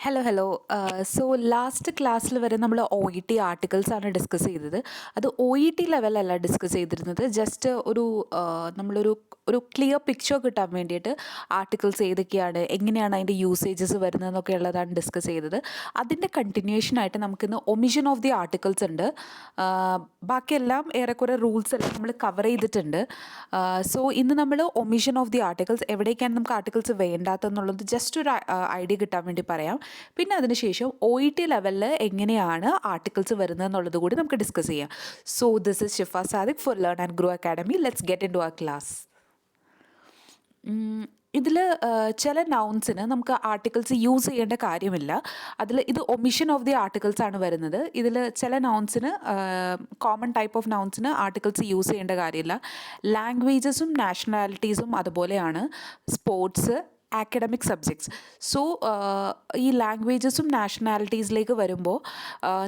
Hello hello. So last ക്ലാസ്സിൽ വരെ നമ്മൾ ഒ ഇ ടി ആർട്ടിക്കിൾസാണ് ഡിസ്കസ് ചെയ്തത്. അത് ഒ ഇ ടി ലെവലല്ല ഡിസ്കസ് ചെയ്തിരുന്നത്. ജസ്റ്റ് നമ്മളൊരു ക്ലിയർ പിക്ചർ കിട്ടാൻ വേണ്ടിയിട്ട് ആർട്ടിക്കിൾസ് ഏതൊക്കെയാണ്, എങ്ങനെയാണ് അതിൻ്റെ യൂസേജസ് വരുന്നതെന്നൊക്കെ ഉള്ളതാണ് ഡിസ്കസ് ചെയ്തത്. അതിൻ്റെ കണ്ടിന്യൂഷനായിട്ട് നമുക്കിന്ന് ഒമിഷൻ ഓഫ് ദി ആർട്ടിക്കിൾസ് ഉണ്ട്. ബാക്കിയെല്ലാം ഏറെക്കുറെ റൂൾസ് എല്ലാം നമ്മൾ കവർ ചെയ്തിട്ടുണ്ട്. സോ ഇന്ന് നമ്മൾ ഒമിഷൻ ഓഫ് ദി ആർട്ടിക്കിൾസ്, എവിടേക്കാണ് നമുക്ക് ആർട്ടിക്കിൾസ് വേണ്ടാത്തെന്നുള്ളത് ജസ്റ്റ് ഒരു ഐഡിയ കിട്ടാൻ വേണ്ടി പറയാം. പിന്നെ അതിനുശേഷം ഒ ഇ ടി ലെവലിൽ എങ്ങനെയാണ് ആർട്ടിക്കിൾസ് വരുന്നത് എന്നുള്ളത് കൂടി നമുക്ക് ഡിസ്കസ് ചെയ്യാം. So this is Shifa Sadiq for Learn and Grow Academy. Let's get into our class. ഇതിൽ ചില നൗൺസിന് നമുക്ക് ആർട്ടിക്കിൾസ് യൂസ് ചെയ്യേണ്ട കാര്യമില്ല. ഇത് ഒമിഷൻ ഓഫ് ദി ആർട്ടിക്കിൾസ് ആണ് വരുന്നത്. ഇതിൽ ചില നൗൺസിന്, കോമൺ ടൈപ്പ് ഓഫ് നൗൺസിന് ആർട്ടിക്കിൾസ് യൂസ് ചെയ്യേണ്ട കാര്യമില്ല. ലാംഗ്വേജസും നാഷണാലിറ്റീസും അതുപോലെയാണ്. Sports, ആക്കഡമിക് subjects. സോ ഈ ലാംഗ്വേജസും നാഷണാലിറ്റീസിലേക്ക് വരുമ്പോൾ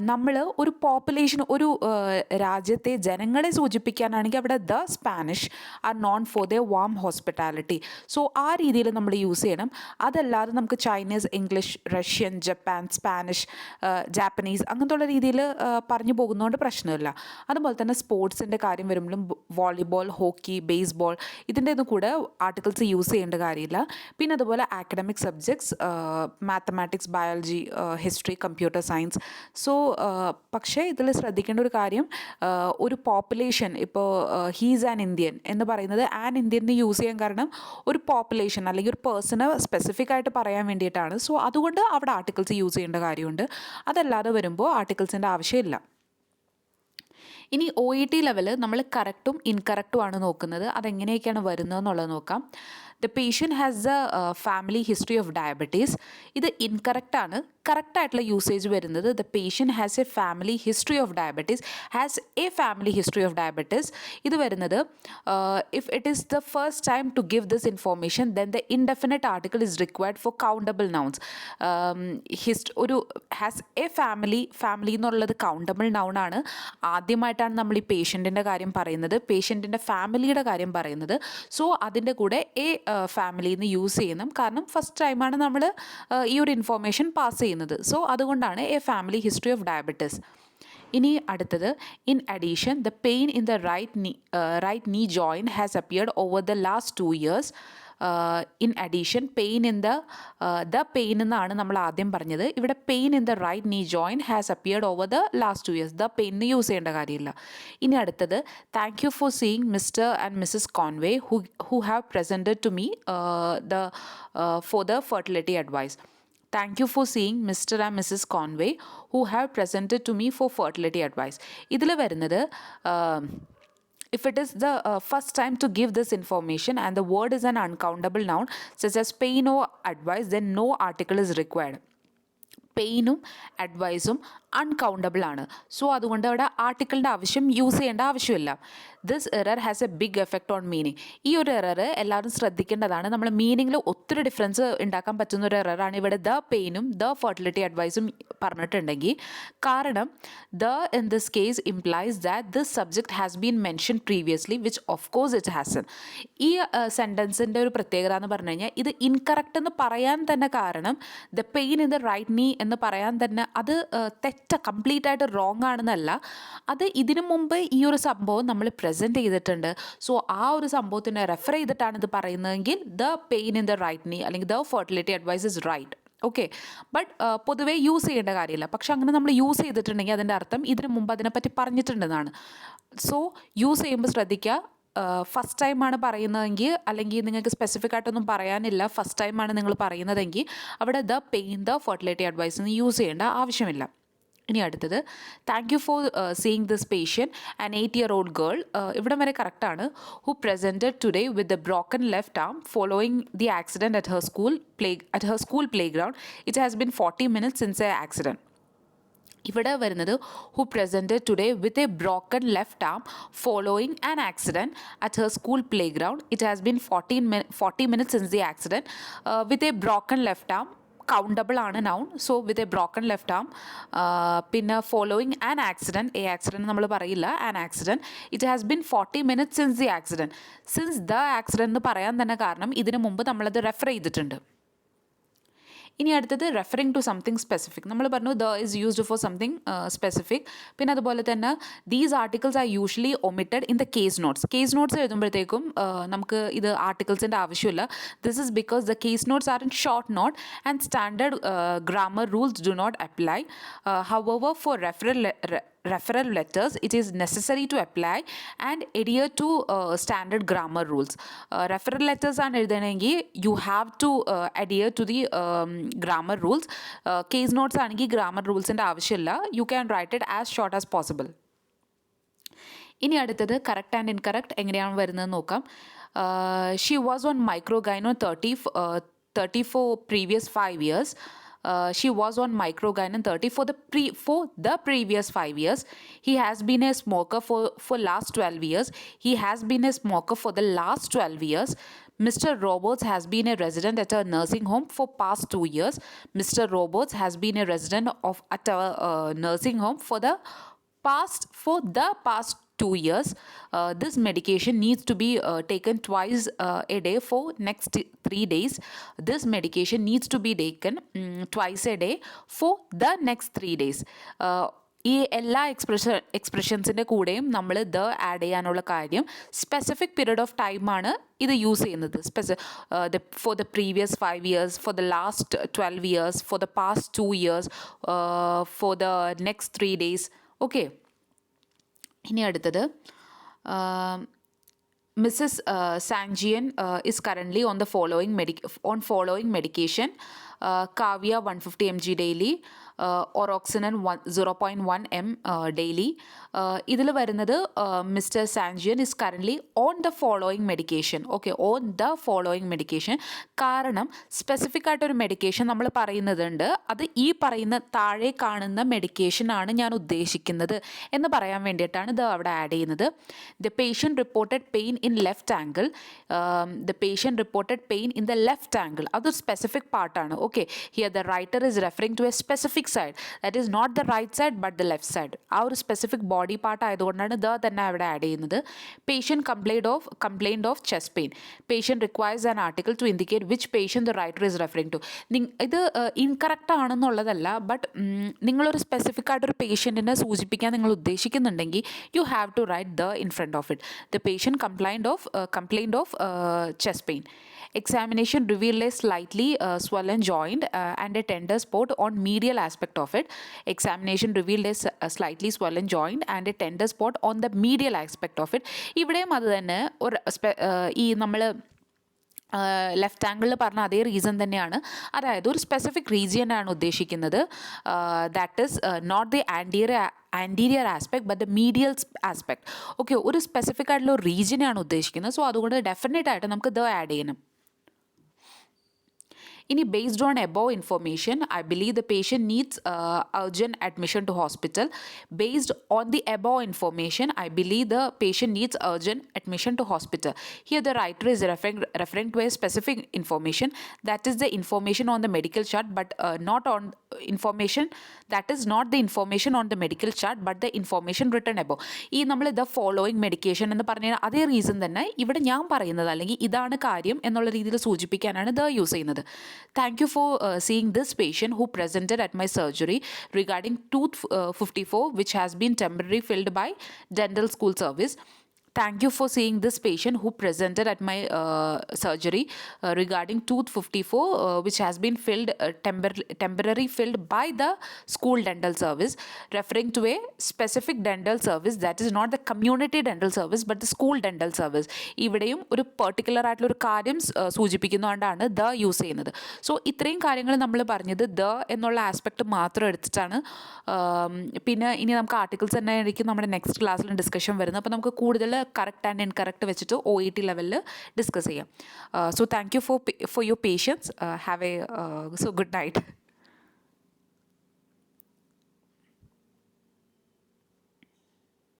നമ്മൾ ഒരു പോപ്പുലേഷൻ, ഒരു രാജ്യത്തെ ജനങ്ങളെ സൂചിപ്പിക്കാനാണെങ്കിൽ അവിടെ the Spanish are known for the warm hospitality. So ആ രീതിയിൽ നമ്മൾ യൂസ് ചെയ്യണം. അതല്ലാതെ നമുക്ക് Chinese, English, Russian, Japan, Spanish, Japanese അങ്ങനത്തുള്ള രീതിയിൽ പറഞ്ഞു പോകുന്നതുകൊണ്ട് പ്രശ്നമില്ല. അതുപോലെ തന്നെ സ്പോർട്സിൻ്റെ കാര്യം വരുമ്പോഴും വോളിബോൾ, ഹോക്കി, ബേസ്ബോൾ ഇതിൻ്റെ ഒന്നും കൂടെ ആർട്ടിക്കിൾസ് യൂസ് ചെയ്യേണ്ട കാര്യമില്ല. പിന്നെ അതുപോലെ ആക്കഡമിക് subjects, mathematics, biology, history, computer science. So പക്ഷേ ഇതിൽ ശ്രദ്ധിക്കേണ്ട ഒരു കാര്യം, ഒരു പോപ്പുലേഷൻ, ഇപ്പോൾ ഹീസ് ആൻ ഇന്ത്യൻ എന്ന് പറയുന്നത് ആൻ ഇന്ത്യൻ യൂസ് ചെയ്യാൻ കാരണം ഒരു പോപ്പുലേഷൻ അല്ലെങ്കിൽ ഒരു പേഴ്സണെ സ്പെസിഫിക് ആയിട്ട് പറയാൻ വേണ്ടിയിട്ടാണ്. സോ അതുകൊണ്ട് അവിടെ ആർട്ടിക്കിൾസ് യൂസ് ചെയ്യേണ്ട കാര്യമുണ്ട്. അതല്ലാതെ വരുമ്പോൾ ആർട്ടിക്കിൾസിൻ്റെ ആവശ്യമില്ല. ഇനി ഒ ഇ ടി ലെവൽ നമ്മൾ കറക്റ്റും ഇൻകറക്റ്റും ആണ് നോക്കുന്നത്. അതെങ്ങനെയൊക്കെയാണ് വരുന്നതെന്നുള്ളത് നോക്കാം. The patient has a family history of diabetes. ഇത് ഇൻകറക്റ്റ് ആണ്. കറക്റ്റായിട്ടുള്ള യൂസേജ് വരുന്നത് the patient has a family history of diabetes, has a family history of diabetes. ഇത് വരുന്നത് if it is the first time to give this information then the indefinite article is required for countable nouns. ഒരു has a family എന്നുള്ളത് countable noun ആണ്. ആദ്യമായിട്ടാണ് നമ്മൾ ഈ പേഷ്യൻറ്റിൻ്റെ കാര്യം പറയുന്നത്, പേഷ്യൻറ്റിൻ്റെ ഫാമിലിയുടെ കാര്യം പറയുന്നത്. സോ അതിൻ്റെ കൂടെ എ ഫാമിലിന്ന് യൂസ് ചെയ്യണം. കാരണം ഫസ്റ്റ് ടൈമാണ് നമ്മൾ ഈ ഒരു ഇൻഫോർമേഷൻ പാസ് ചെയ്യുന്നത്. സോ അതുകൊണ്ടാണ് a family history of diabetes. ഇനി അടുത്തത്, in addition the pain in the right knee joint has appeared over the last 2 years. In addition pain in the pain എന്നാണ് നമ്മൾ ആദ്യം പറഞ്ഞത്. ഇവിടെ pain in the right knee joint has appeared over the last 2 years. The പെയിന് use ചെയ്യേണ്ട കാര്യമില്ല. ഇനി അടുത്തത്, thank you for seeing mister and Mrs Conway who have presented to me for the fertility advice. Thank you for seeing Mr. and Mrs. Conway who have presented to me for fertility advice. ഇതിൽ വരുന്നത്, if it is the first time to give this information and the word is an uncountable noun such as pain or advice, then no article is required. പെയിനും അഡ്വൈസും uncountable ആണ്. So അതുകൊണ്ട് അവിടെ ആർട്ടിക്കിളിൻ്റെ ആവശ്യം use ചെയ്യേണ്ട ആവശ്യമില്ല. This error has a big effect on meaning. ഈ ഒരു എറർ എല്ലാവരും ശ്രദ്ധിക്കേണ്ടതാണ്. നമ്മൾ മീനിങ്ങിൽ ഒത്തിരി ഡിഫറൻസ് ഉണ്ടാക്കാൻ പറ്റുന്ന ഒരു എററാണ് ഇവിടെ ദ പെയിനും ദ ഫെർട്ടിലിറ്റി അഡ്വൈസും പറഞ്ഞിട്ടുണ്ടെങ്കിൽ. കാരണം the in this case implies that this subject has been mention previously which of course it hasn't. ഈ സെൻറ്റൻസിൻ്റെ ഒരു പ്രത്യേകത എന്ന് പറഞ്ഞു കഴിഞ്ഞാൽ ഇത് ഇൻകറക്റ്റ് എന്ന് പറയാൻ തന്നെ കാരണം the pain in the right knee എന്ന് പറയാൻ തന്നെ അത് കംപ്ലീറ്റ് ആയിട്ട് റോങ് ആണെന്നല്ല, അത് ഇതിനു മുമ്പ് ഈ ഒരു സംഭവം നമ്മൾ പ്രസൻറ്റ് ചെയ്തിട്ടുണ്ട്. സോ ആ ഒരു സംഭവത്തിനെ റെഫർ ചെയ്തിട്ടാണ് ഇത് പറയുന്നതെങ്കിൽ the pain in the right knee അല്ലെങ്കിൽ the fertility advice is right. Okay, but പൊതുവേ യൂസ് ചെയ്യേണ്ട കാര്യമില്ല. പക്ഷെ അങ്ങനെ നമ്മൾ യൂസ് ചെയ്തിട്ടുണ്ടെങ്കിൽ അതിൻ്റെ അർത്ഥം ഇതിനു മുമ്പ് അതിനെപ്പറ്റി പറഞ്ഞിട്ടുണ്ടെന്നാണ്. സോ യൂസ് ചെയ്യുമ്പോൾ ശ്രദ്ധിക്കുക. ഫസ്റ്റ് ടൈമാണ് പറയുന്നതെങ്കിൽ, അല്ലെങ്കിൽ നിങ്ങൾക്ക് സ്പെസിഫിക് ആയിട്ടൊന്നും പറയാനില്ല, ഫസ്റ്റ് ടൈമാണ് നിങ്ങൾ പറയുന്നതെങ്കിൽ അവിടെ the pain the fertility advice എന്ന് യൂസ് ചെയ്യേണ്ട ആവശ്യമില്ല. ഇനി അടുത്തത്, thank you for seeing this patient an 8-year-old girl. ഇവിടം വരെ കറക്റ്റാണ്. Who presented today with the broken left arm following the accident at her school playground. It has been 40 minutes since a accident. ഇവിടെ വരുന്നത് who presented today with a broken left arm following an accident at her school playground. It has been 40 minutes since the accident. With a broken left arm countable ആണ് noun. So with a broken left arm. പിന്നെ following an accident, a accident നമ്മൾ പറയില്ല, an accident. It has been 40 minutes since the accident. Since the accident എന്ന് പറയാൻ തന്നെ കാരണം ഇതിനു മുമ്പ് നമ്മളത് റെഫർ ചെയ്തിട്ടുണ്ട്. ഇനി അടുത്തത് റെഫറിങ് ടു സംതിങ് സ്പെസിഫിക്. നമ്മൾ പറഞ്ഞു the is used for something specific. പിന്നെ അതുപോലെ തന്നെ these articles are usually omitted in the case notes. Case notes എഴുതുമ്പോഴത്തേക്കും നമുക്ക് ഇത് ആർട്ടിക്കിൾസിൻ്റെ ആവശ്യമില്ല. This is because the case notes are in short note and standard grammar rules do not apply. However, for referral letters, it is necessary to apply and adhere to standard grammar rules. Referral letters ആണ് എഴുതണമെങ്കിൽ you have to adhere to the grammar rules. Case notes ആണെങ്കിൽ grammar rulesൻ്റെ ആവശ്യമില്ല. You can write it as short as possible. ഇനി അടുത്തത് correct and incorrect എങ്ങനെയാണ് വരുന്നത് നോക്കാം. She was on Microgynon 30 for previous 5 years. She was on microgynon 30 for the previous 5 years. He has been a smoker for last 12 years. He has been a smoker for the last 12 years. Mr. Roberts has been a resident at a nursing home for past 2 years. Mr. Roberts has been a resident at a nursing home for the past 2 years. This medication needs to be taken twice a day for next 3 days. This medication needs to be taken twice a day for the next 3 days. ഈ എല്ലാ എക്സ്പ്രഷൻസിൻ്റെ കൂടെയും നമ്മൾ the add ചെയ്യാനുള്ള കാര്യം specific period of ടൈമാണ് ഇത് use ചെയ്യുന്നത്. For the previous 5 years, for the last 12 years, for the past 2 years, for the next 3 days. Okay, ഇനി അടുത്തത് Mrs. Sanjian is currently on the following medication. Kavya 150 mg daily, Oroxanen 0.1 m daily. ഇതിൽ വരുന്നത് mister സാൻജിയൻ is currently on the following medication. Okay, on the following medication. കാരണം specific ആയിട്ടൊരു medication നമ്മൾ പറയുന്നതുണ്ട്, അത് ഈ പറയുന്ന താഴെ കാണുന്ന മെഡിക്കേഷനാണ് ഞാൻ ഉദ്ദേശിക്കുന്നത് എന്ന് പറയാൻ വേണ്ടിയിട്ടാണ് ഇത് അവിടെ ആഡ് ചെയ്യുന്നത്. The patient reported pain in left angle. The patient reported pain in the left angle. അതൊരു സ്പെസിഫിക് പാർട്ടാണ്. Okay, here the writer is referring to a specific side, that is not the right side but the left side. ആ ഒരു specific body part ആയതുകൊണ്ടാണ് the തന്നെ അവിടെ add ചെയ്യുന്നത്. Patient complaint of chest pain. Patient requires an article to indicate which patient the writer is referring to. ഇത് incorrect ആണെന്നുള്ളതല്ല, but നിങ്ങളൊരു specific ആയിട്ടൊരു പേഷ്യൻറ്റിനെ സൂചിപ്പിക്കാൻ നിങ്ങൾ ഉദ്ദേശിക്കുന്നുണ്ടെങ്കിൽ you have to write the in front of it. The patient complaint of chest pain. Examination revealed a slightly swollen joint and a tender spot on medial aspect of it. Examination revealed a slightly swollen joint and a tender spot on the medial aspect of it. ഇവിടെയും അത് തന്നെ ഒരു ഈ നമ്മൾ left ആംഗിളിൽ പറഞ്ഞ അതേ reason തന്നെയാണ്. അതായത് ഒരു സ്പെസിഫിക് റീജിയനാണ് ഉദ്ദേശിക്കുന്നത്. That is not the anterior aspect but the medial aspect. Okay, ഒരു സ്പെസിഫിക് ആയിട്ടുള്ള ഒരു റീജിയനാണ് ഉദ്ദേശിക്കുന്നത്. സോ അതുകൊണ്ട് ഡെഫിനറ്റ് ആയിട്ട് നമുക്ക് ഇത് ആഡ് ചെയ്യണം. ഇനി based on above information I believe the patient needs urgent admission to hospital. Based on the above information I believe the patient needs urgent admission to hospital. Here the writer is referring to a specific information, that is the information on the medical chart but not on information, that is not the information on the medical chart but the information written above. ഈ നമ്മൾ the following medication എന്ന് പറഞ്ഞാൽ അതേ reason തന്നെ ഇവിടെ ഞാൻ പറയുന്നത് അല്ലെങ്കിൽ ഇതാണ് കാര്യം എന്നുള്ള രീതിയിൽ സൂചിപ്പിക്കാനാണ് ദ യൂസ് ചെയ്യുന്നത്. Thank you for seeing this patient who presented at my surgery regarding tooth 54 which has been temporarily filled by dental school service. Thank you for seeing this patient who presented at my surgery regarding tooth 54 which has been filled temporarily filled by the school dental service, referring to a specific dental service, that is not the community dental service but the school dental service. ഇവിടെയും ഒരു particular ആയിട്ടുള്ള ഒരു കാര്യം സൂചിപ്പിക്കുന്നതുകൊണ്ടാണ് the use ചെയ്യുന്നത്. So ഇത്രയും കാര്യങ്ങൾ നമ്മൾ പറഞ്ഞത് ദ എന്നുള്ള ആസ്പെക്റ്റ് മാത്രം എടുത്തിട്ടാണ്. പിന്നെ ഇനി നമുക്ക് ആർട്ടിക്കിൾസ് തന്നെ ആയിരിക്കും നമ്മുടെ നെക്സ്റ്റ് ക്ലാസ്സിൽ ഡിസ്കഷൻ വരുന്നത്. അപ്പോൾ നമുക്ക് കൂടുതൽ കറക്റ്റ് ആൻഡ് ഇൻകറക്റ്റ് വെച്ചിട്ട് OET ലെവലിൽ ഡിസ്കസ് ചെയ്യാം. So thank you for your patients. Have A so good night.